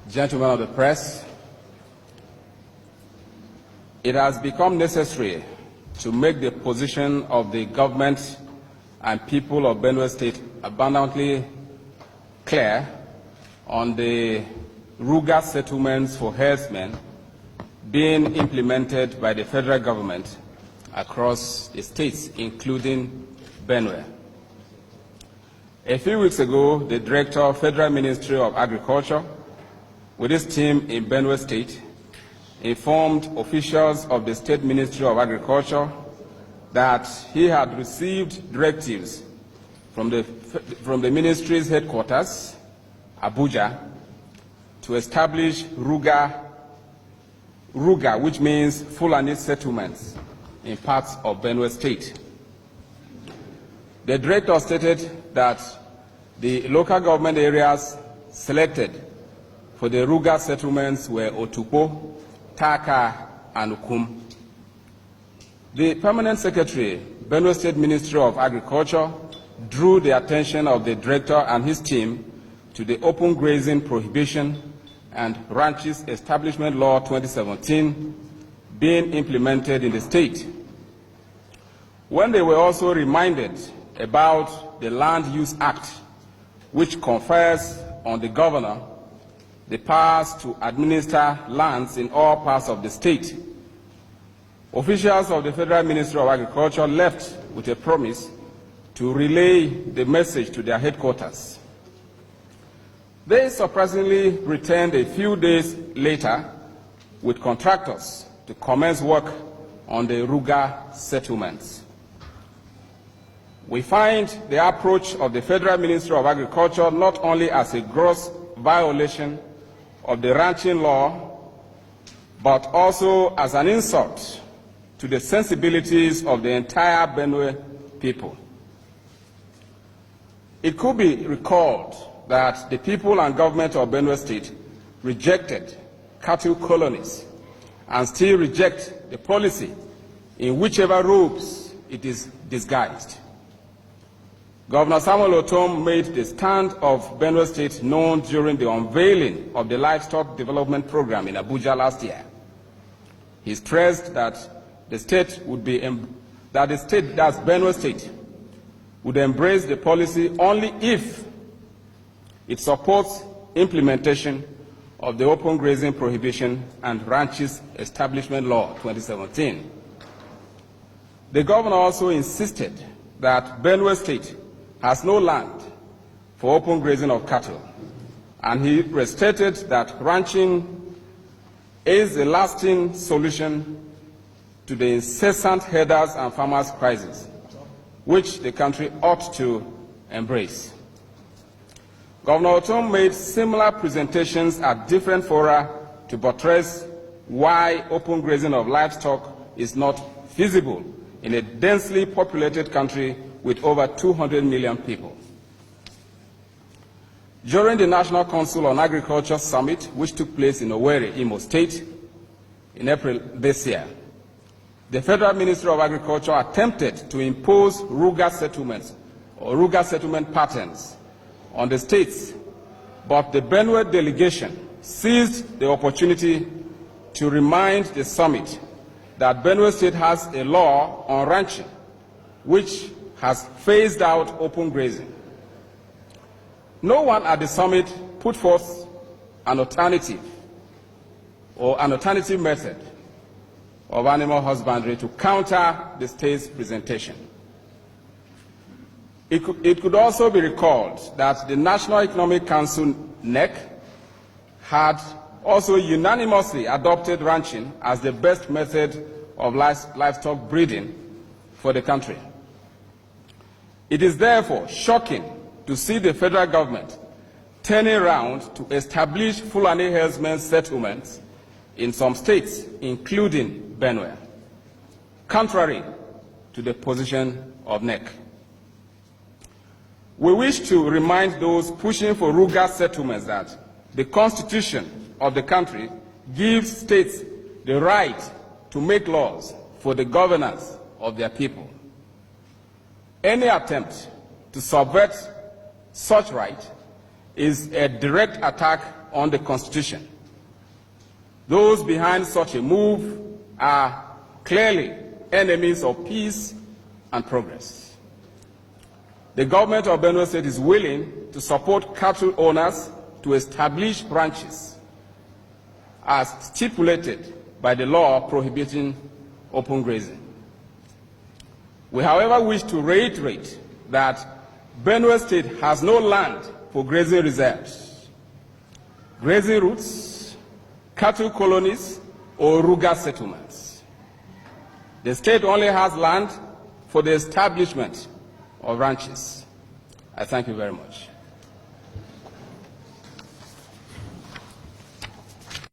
Gentlemen of the press, it has become necessary to make the position of the government and people of Benue State abundantly clear on the RUGA settlements for herdsmen being implemented by the federal government across the states, including Benue. A few weeks ago, the Director of Federal Ministry of Agriculture, with his team in Benue State, informed officials of the State Ministry of Agriculture that he had received directives from the ministry's headquarters, Abuja, to establish RUGA, which means Fulani settlements in parts of Benue State. The director stated that the local government areas selected for the RUGA settlements were Otupo, Taka, and Ukum. The Permanent Secretary, Benue State Ministry of Agriculture, drew the attention of the director and his team to the Open Grazing Prohibition and Ranches Establishment Law 2017 being implemented in the state. When they were also reminded about the Land Use Act, which confers on the governor the powers to administer lands in all parts of the state, officials of the Federal Ministry of Agriculture left with a promise to relay the message to their headquarters. They surprisingly returned a few days later with contractors to commence work on the RUGA settlements. We find the approach of the Federal Ministry of Agriculture not only as a gross violation of the ranching law, but also as an insult to the sensibilities of the entire Benue people. It could be recalled that the people and government of Benue State rejected cattle colonies and still reject the policy in whichever robes it is disguised. Governor Samuel Otom made the stand of Benue State known during the unveiling of the Livestock Development Program in Abuja last year. He stressed that Benue State would embrace the policy only if it supports implementation of the Open Grazing Prohibition and Ranches Establishment Law 2017. The governor also insisted that Benue State has no land for open grazing of cattle, and he restated that ranching is a lasting solution to the incessant herders and farmers' crisis, which the country ought to embrace. Governor Otom made similar presentations at different fora to buttress why open grazing of livestock is not feasible in a densely populated country with over 200 million people. During the National Council on Agriculture Summit, which took place in Owerri, Imo State, in April this year, the Federal Ministry of Agriculture attempted to impose RUGA settlements or RUGA settlement patterns on the states, but the Benue delegation seized the opportunity to remind the summit that Benue State has a law on ranching which has phased out open grazing. No one at the summit put forth an alternative method of animal husbandry to counter the state's presentation. It could also be recalled that the National Economic Council, NEC, had also unanimously adopted ranching as the best method of livestock breeding for the country. It is therefore shocking to see the federal government turning around to establish Fulani Herdsmen settlements in some states, including Benue, contrary to the position of NEC. We wish to remind those pushing for RUGA settlements that the Constitution of the country gives states the right to make laws for the governance of their people. Any attempt to subvert such right is a direct attack on the Constitution. Those behind such a move are clearly enemies of peace and progress. The government of Benue State is willing to support cattle owners to establish ranches as stipulated by the law prohibiting open grazing. We, however, wish to reiterate that Benue State has no land for grazing reserves, grazing routes, cattle colonies, or RUGA settlements. The state only has land for the establishment of ranches. I thank you very much.